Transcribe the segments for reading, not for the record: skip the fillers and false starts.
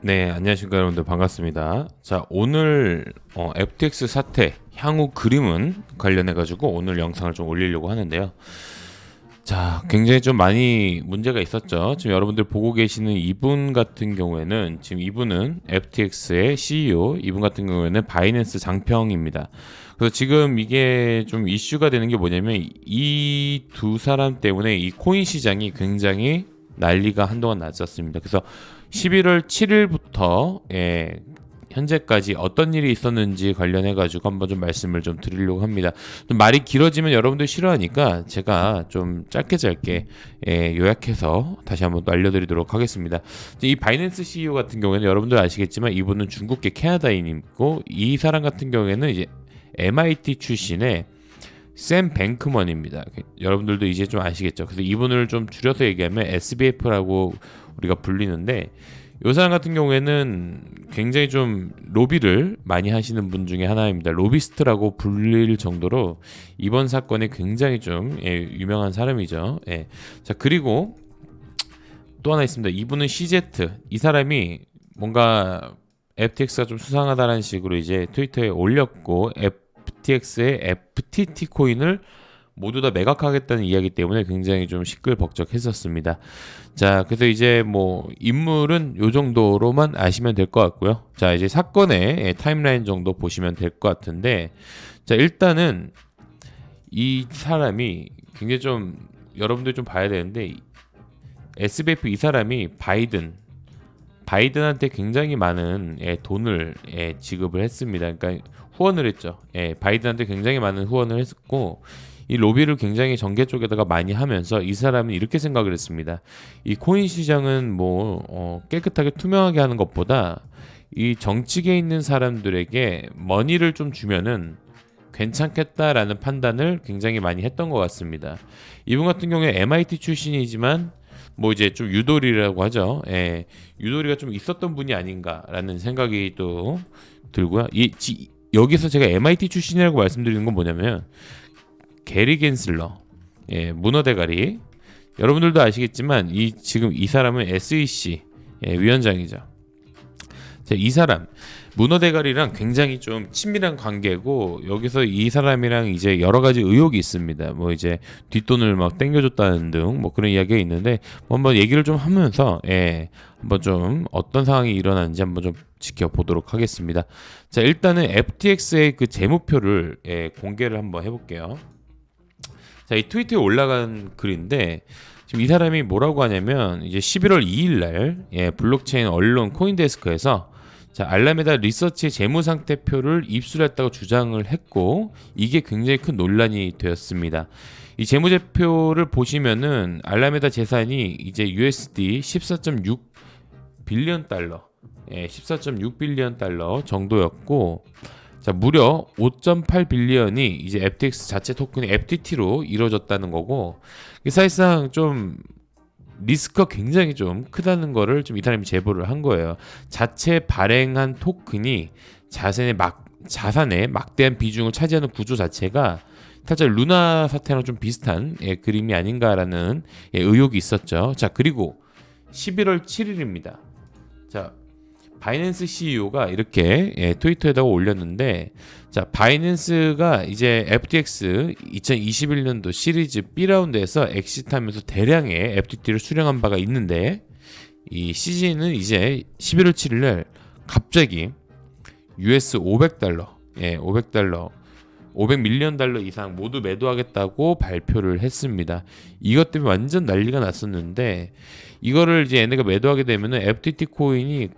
네, 안녕하십니까 여러분들 반갑습니다. 자, 오늘 FTX 사태 향후 그림은 관련해 가지고 오늘 영상을 좀 올리려고 하는데요. 자, 굉장히 좀 많이 문제가 있었죠. 지금 여러분들 보고 계시는 이분 같은 경우에는 지금 이분은 FTX의 CEO, 이분 같은 경우에는 바이낸스 장평입니다. 그래서 지금 이게 좀 이슈가 되는 게 뭐냐면 이 두 사람 때문에 이 코인 시장이 굉장히 난리가 한동안 났었습니다. 그래서 11월 7일부터 현재까지 어떤 일이 있었는지 관련해 가지고 한번 좀 말씀을 좀 드리려고 합니다. 좀 말이 길어지면 여러분들 싫어하니까 제가 좀 짧게 요약해서 다시 한번 또 알려드리도록 하겠습니다. 이 바이낸스 CEO 같은 경우에는 여러분들 아시겠지만 이분은 중국계 캐나다인이고 이 사람 같은 경우에는 이제 MIT 출신의 샘 뱅크먼입니다. 여러분들도 이제 좀 아시겠죠. 그래서 이분을 좀 줄여서 얘기하면 SBF라고 우리가 불리는데 이 사람 같은 경우에는 굉장히 좀 로비를 많이 하시는 분 중에 하나입니다. 로비스트라고 불릴 정도로 이번 사건에 굉장히 좀 유명한 사람이죠. 예. 자, 그리고 또 하나 있습니다. 이분은 CZ. 이 사람이 뭔가 FTX가 좀 수상하다는 식으로 이제 트위터에 올렸고 FTX의 FTT 코인을 모두 다 매각하겠다는 이야기 때문에 굉장히 좀 시끌벅적했었습니다. 자, 그래서 이제 뭐 인물은 요 정도로만 아시면 될 것 같고요. 자, 이제 사건의 타임라인 정도 보시면 될 것 같은데, 자, 일단은 이 사람이 굉장히 좀 여러분들 좀 봐야 되는데 SBF 이 사람이 바이든한테 굉장히 많은 돈을 지급을 했습니다. 그러니까 후원을 했죠. 바이든한테 굉장히 많은 후원을 했고 이 로비를 굉장히 정계 쪽에다가 많이 하면서 이 사람은 이렇게 생각을 했습니다. 이 코인 시장은 뭐 깨끗하게 투명하게 하는 것보다 이 정치계에 있는 사람들에게 머니를 좀 주면은 괜찮겠다라는 판단을 굉장히 많이 했던 것 같습니다. 이분 같은 경우에 MIT 출신이지만 뭐 이제 좀 유도리라고 하죠. 유도리가 좀 있었던 분이 아닌가라는 생각이 또 들고요. 여기서 제가 MIT 출신이라고 말씀드리는 건 뭐냐면 게리 겐슬러, 문어 대가리. 여러분들도 아시겠지만 지금 이 사람은 SEC 위원장이죠. 자, 이 사람 문어 대가리랑 굉장히 좀 친밀한 관계고 여기서 이 사람이랑 이제 여러 가지 의혹이 있습니다. 뭐 이제 뒷돈을 막 땡겨줬다는 등 뭐 그런 이야기가 있는데 한번 얘기를 좀 하면서 한번 좀 어떤 상황이 일어나는지 한번 좀 지켜보도록 하겠습니다. 자, 일단은 FTX의 그 재무표를 공개를 한번 해볼게요. 자, 이 트위터에 올라간 글인데 지금 이 사람이 뭐라고 하냐면 이제 11월 2일 날 블록체인 언론 코인데스크에서 자, 알라메다 리서치의 재무 상태표를 입수했다고 주장을 했고 이게 굉장히 큰 논란이 되었습니다. 이 재무제표를 보시면은 알라메다 재산이 이제 USD 14.6 빌리언 달러, 14.6 빌리언 달러 정도였고 자, 무려 5.8 빌리언이 이제 FTX 자체 토큰이 FTT로 이루어졌다는 거고 사실상 좀 리스크가 굉장히 좀 크다는 거를 좀 이 사람이 제보를 한 거예요. 자체 발행한 토큰이 자산의 막대한 비중을 차지하는 구조 자체가 살짝 루나 사태랑 좀 비슷한 그림이 아닌가라는 의혹이 있었죠. 자, 그리고 11월 7일입니다. 자, 바이낸스 CEO가 이렇게 트위터에다가 올렸는데 자, 바이낸스가 이제 FTX 2021년도 시리즈 B라운드에서 엑시트하면서 대량의 FTT를 수령한 바가 있는데 이 CG는 이제 11월 7일 날 갑자기 US 500달러, 500달러 500밀리언 달러 이상 모두 매도하겠다고 발표를 했습니다. 이것 때문에 완전 난리가 났었는데 이거를 이제 얘네가 매도하게 되면은 FTT 코인이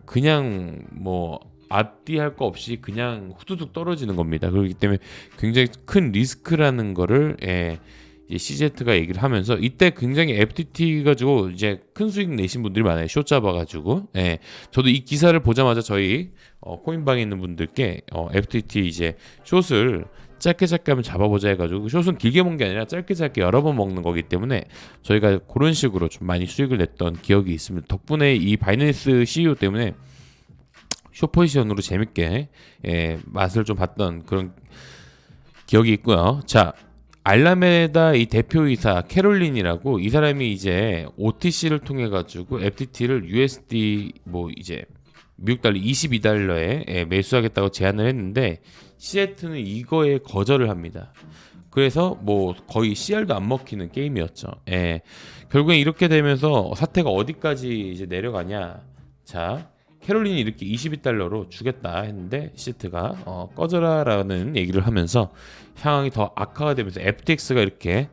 그냥 뭐 앞뒤 할 거 없이 그냥 후두둑 떨어지는 겁니다. 그렇기 때문에 굉장히 큰 리스크라는 거를 이제 CZ가 얘기를 하면서 이때 굉장히 FTT 가지고 이제 큰 수익 내신 분들이 많아요. 숏 잡아가지고. 저도 이 기사를 보자마자 저희 코인방에 있는 분들께 FTT 이제 숏을 짧게 한번 잡아보자 해가지고 숏은 길게 먹는 게 아니라 짧게 여러 번 먹는 거기 때문에 저희가 그런 식으로 좀 많이 수익을 냈던 기억이 있습니다. 덕분에 이 바이낸스 CEO 때문에 숏 포지션으로 재밌게 맛을 좀 봤던 그런 기억이 있고요. 자, 알라메다 이 대표이사 캐롤린이라고 이 사람이 이제 OTC를 통해 가지고 FTT를 USD 뭐 이제 미국 달러 22달러에 매수하겠다고 제안을 했는데 시애틀은 이거에 거절을 합니다. 그래서 뭐 거의 CR도 안 먹히는 게임이었죠. 결국엔 이렇게 되면서 사태가 어디까지 이제 내려가냐. 자, 캐롤린이 이렇게 22달러로 주겠다 했는데 시애틀가 꺼져라라는 얘기를 하면서 상황이 더 악화가 되면서 FTX가 이렇게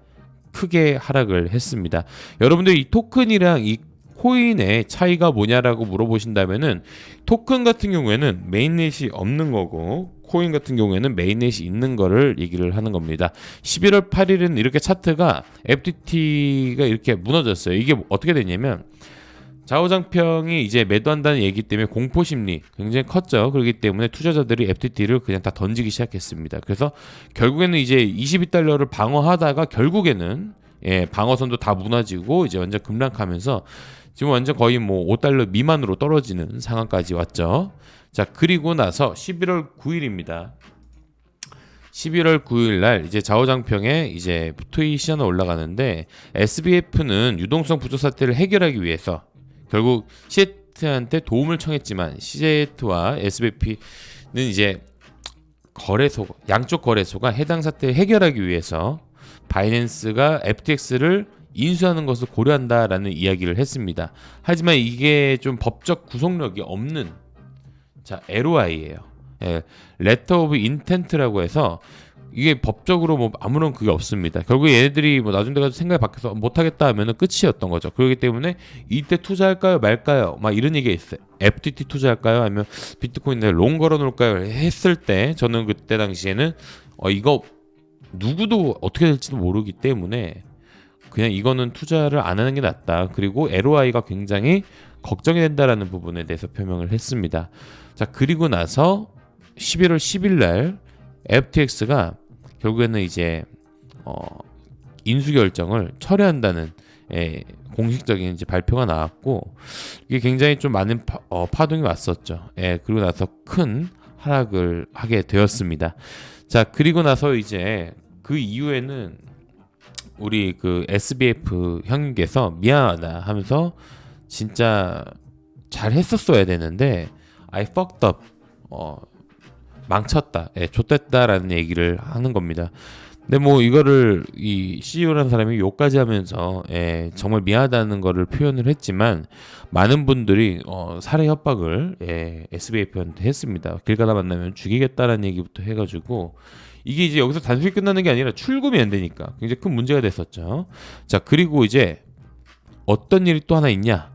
크게 하락을 했습니다. 여러분들 이 토큰이랑 이 코인의 차이가 뭐냐라고 물어보신다면은 토큰 같은 경우에는 메인넷이 없는 거고 코인 같은 경우에는 메인넷이 있는 거를 얘기를 하는 겁니다. 11월 8일은 이렇게 차트가 FTT가 이렇게 무너졌어요. 이게 어떻게 됐냐면 좌우장평이 이제 매도한다는 얘기 때문에 공포심리 굉장히 컸죠. 그렇기 때문에 투자자들이 FTT를 그냥 다 던지기 시작했습니다. 그래서 결국에는 이제 22달러를 방어하다가 결국에는 방어선도 다 무너지고 이제 완전 급락하면서 지금 완전 거의 뭐 5달러 미만으로 떨어지는 상황까지 왔죠. 자, 그리고 나서 11월 9일입니다. 11월 9일 날 이제 좌우장평에 이제 트윗 시장에 올라가는데 SBF는 유동성 부족 사태를 해결하기 위해서 결국 시애틀한테 도움을 청했지만 시애틀과 SBF는 이제 거래소 양쪽 거래소가 해당 사태를 해결하기 위해서 바이낸스가 FTX를 인수하는 것을 고려한다라는 이야기를 했습니다. 하지만 이게 좀 법적 구속력이 없는 LOI예요. Letter of Intent라고 해서 이게 법적으로 뭐 아무런 그게 없습니다. 결국 얘네들이 뭐 나중 돼가지고 생각이 바뀌어서 못하겠다 하면은 끝이었던 거죠. 그렇기 때문에 이때 투자할까요 말까요 막 이런 얘기가 있어요. FTT 투자할까요 아니면 비트코인에 롱 걸어놓을까요 했을 때 저는 그때 당시에는 이거 누구도 어떻게 될지도 모르기 때문에 그냥 이거는 투자를 안 하는 게 낫다. 그리고 LOI가 굉장히 걱정이 된다라는 부분에 대해서 표명을 했습니다. 자, 그리고 나서 11월 10일 날 FTX가 결국에는 이제 인수 결정을 철회한다는 공식적인 이제 발표가 나왔고 이게 굉장히 좀 많은 파동이 왔었죠. 그리고 나서 큰 하락을 하게 되었습니다. 자, 그리고 나서 이제 그 이후에는 우리 그 SBF 형님께서 미안하다 하면서 진짜 잘 했었어야 되는데 I fucked up 망쳤다 좆됐다라는 얘기를 하는 겁니다. 근데 뭐 이거를 이 CEO라는 사람이 욕까지 하면서 정말 미안하다는 거를 표현을 했지만 많은 분들이 살해 협박을 SBF한테 했습니다. 길 가다 만나면 죽이겠다라는 얘기부터 해가지고 이게 이제 여기서 단순히 끝나는 게 아니라 출금이 안 되니까 굉장히 큰 문제가 됐었죠. 자, 그리고 이제 어떤 일이 또 하나 있냐?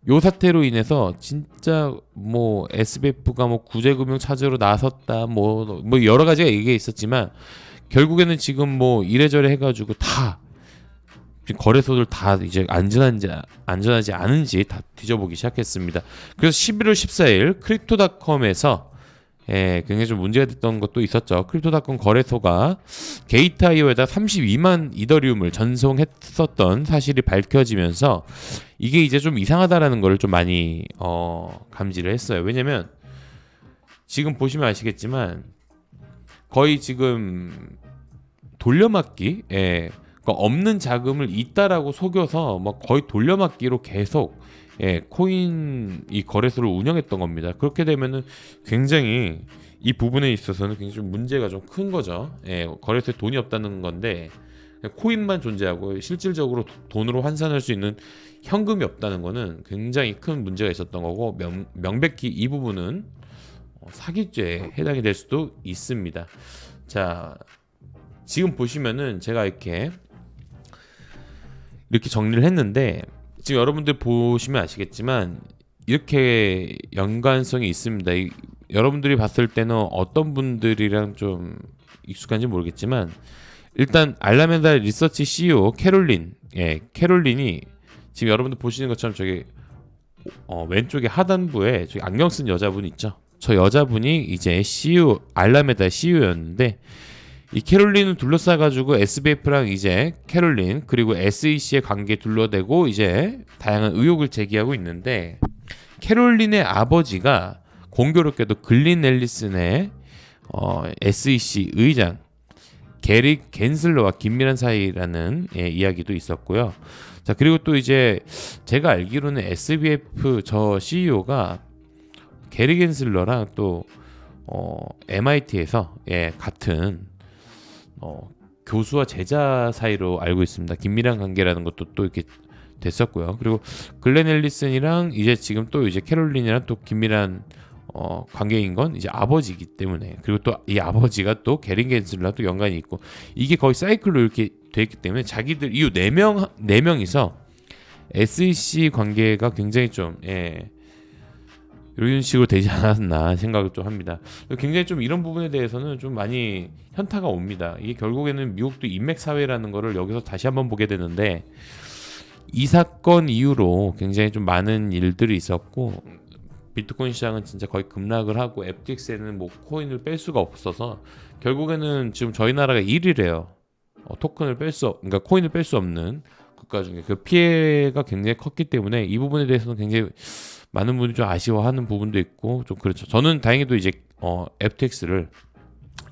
요 사태로 인해서 진짜 뭐 SBF가 뭐 구제금융 차지로 나섰다 뭐 여러 가지가 얘기가 있었지만 결국에는 지금 뭐 이래저래 해가지고 다 거래소들 다 이제 안전하지 않은지 다 뒤져보기 시작했습니다. 그래서 11월 14일 크립토닷컴에서 굉장히 좀 문제가 됐던 것도 있었죠. 크립토닷컴 거래소가 게이트아이오에다 32만 이더리움을 전송했었던 사실이 밝혀지면서 이게 이제 좀 이상하다라는 걸 좀 많이 감지를 했어요. 왜냐면 지금 보시면 아시겠지만 거의 지금 돌려막기, 그러니까 없는 자금을 있다라고 속여서 뭐 거의 돌려막기로 계속 코인 이 거래소를 운영했던 겁니다. 그렇게 되면은 굉장히 이 부분에 있어서는 굉장히 좀 문제가 좀 큰 거죠. 거래소에 돈이 없다는 건데 코인만 존재하고 실질적으로 돈으로 환산할 수 있는 현금이 없다는 거는 굉장히 큰 문제가 있었던 거고 명백히 이 부분은 사기죄에 해당이 될 수도 있습니다. 자, 지금 보시면은 제가 이렇게 정리를 했는데 지금 여러분들 보시면 아시겠지만 이렇게 연관성이 있습니다. 여러분들이 봤을 때는 어떤 분들이랑 좀 익숙한지 모르겠지만 일단 알라메다 리서치 CEO 캐롤린이 지금 여러분들 보시는 것처럼 저기 왼쪽에 하단부에 저기 안경 쓴 여자분 있죠. 저 여자분이 이제 CEO 알라메다 CEO였는데 이 캐롤린을 둘러싸가지고 SBF랑 이제 캐롤린 그리고 SEC의 관계 둘러대고 이제 다양한 의혹을 제기하고 있는데 캐롤린의 아버지가 공교롭게도 글린 앨리슨의 SEC 의장 게리 겐슬러와 긴밀한 사이라는 이야기도 있었고요. 자, 그리고 또 이제 제가 알기로는 SBF 저 CEO가 게리 겐슬러랑 또 MIT에서 같은 교수와 제자 사이로 알고 있습니다. 긴밀한 관계라는 것도 또 이렇게 됐었고요. 그리고 글렌 앨리슨이랑 이제 지금 또 이제 캐롤린이랑 또 긴밀한 관계인 건 이제 아버지이기 때문에, 그리고 또 이 아버지가 또 게리 겐슬러랑 또 연관이 있고, 이게 거의 사이클로 이렇게 돼 있기 때문에 자기들 이 네 명이서 SEC 관계가 굉장히 좀 이런 식으로 되지 않았나 생각을 좀 합니다. 굉장히 좀 이런 부분에 대해서는 좀 많이 현타가 옵니다. 이게 결국에는 미국도 인맥 사회라는 거를 여기서 다시 한번 보게 되는데, 이 사건 이후로 굉장히 좀 많은 일들이 있었고, 비트코인 시장은 진짜 거의 급락을 하고 FTX에는 뭐 코인을 뺄 수가 없어서 결국에는 지금 저희 나라가 1위래요. 그러니까 코인을 뺄 수 없는 국가 중에 그 피해가 굉장히 컸기 때문에 이 부분에 대해서는 굉장히 많은 분들이 좀 아쉬워하는 부분도 있고 좀 그렇죠. 저는 다행히도 이제 FTX를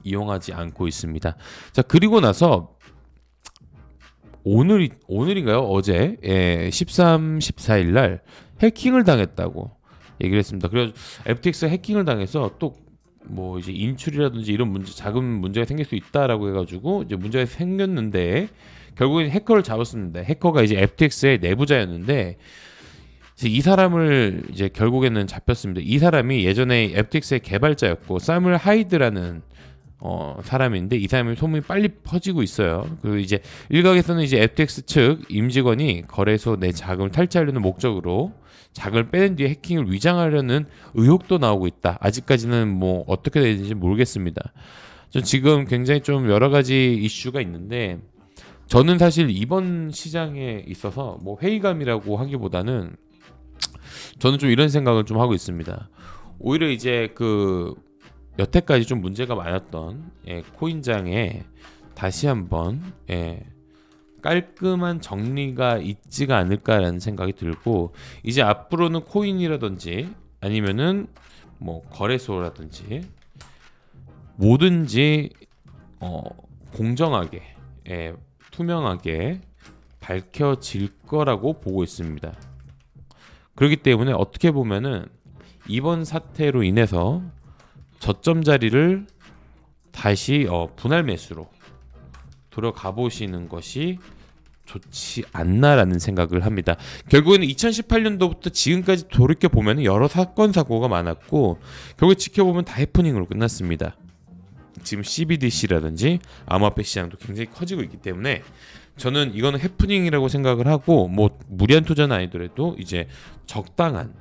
이용하지 않고 있습니다. 자, 그리고 나서 오늘인가요? 어제 13, 14일 날 해킹을 당했다고 얘기를 했습니다. 그래서 FTX 해킹을 당해서 또 뭐 이제 인출이라든지 이런 작은 문제가 생길 수 있다라고 해가지고 이제 문제가 생겼는데, 결국엔 해커를 잡았습니다. 해커가 이제 FTX의 내부자였는데, 이 사람을 이제 결국에는 잡혔습니다. 이 사람이 예전에 FTX의 개발자였고 사물 하이드라는 사람인데, 이 사람의 소문이 빨리 퍼지고 있어요. 그리고 이제 일각에서는 이제 FTX 측 임직원이 거래소 내 자금을 탈취하려는 목적으로 자금을 빼낸 뒤에 해킹을 위장하려는 의혹도 나오고 있다. 아직까지는 뭐 어떻게 되는지 모르겠습니다. 저 지금 굉장히 좀 여러 가지 이슈가 있는데, 저는 사실 이번 시장에 있어서 뭐 회의감이라고 하기보다는 저는 좀 이런 생각을 좀 하고 있습니다. 오히려 이제 그 여태까지 좀 문제가 많았던 코인장에 다시 한번 깔끔한 정리가 있지가 않을까라는 생각이 들고, 이제 앞으로는 코인이라든지 아니면은 뭐 거래소라든지 뭐든지 공정하게 투명하게 밝혀질 거라고 보고 있습니다. 그렇기 때문에 어떻게 보면은 이번 사태로 인해서 저점 자리를 다시 분할 매수로 들어가 보시는 것이 좋지 않나라는 생각을 합니다. 결국에는 2018년도부터 지금까지 돌이켜 보면 여러 사건 사고가 많았고 결국 지켜보면 다 해프닝으로 끝났습니다. 지금 CBDC라든지 암호화폐 시장도 굉장히 커지고 있기 때문에 저는 이거는 해프닝이라고 생각을 하고, 뭐 무리한 투자는 아니더라도 이제 적당한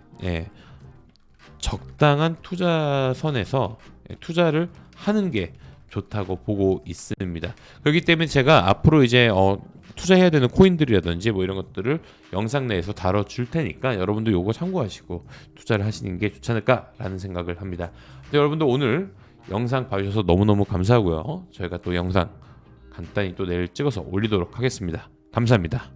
투자선에서 투자를 하는 게 좋다고 보고 있습니다. 그렇기 때문에 제가 앞으로 이제 투자해야 되는 코인들이라든지 뭐 이런 것들을 영상 내에서 다뤄줄 테니까 여러분도 요거 참고하시고 투자를 하시는 게 좋지 않을까라는 생각을 합니다. 근데 여러분도 오늘 영상 봐주셔서 너무너무 감사하고요. 저희가 또 영상 간단히 또 내일 찍어서 올리도록 하겠습니다. 감사합니다.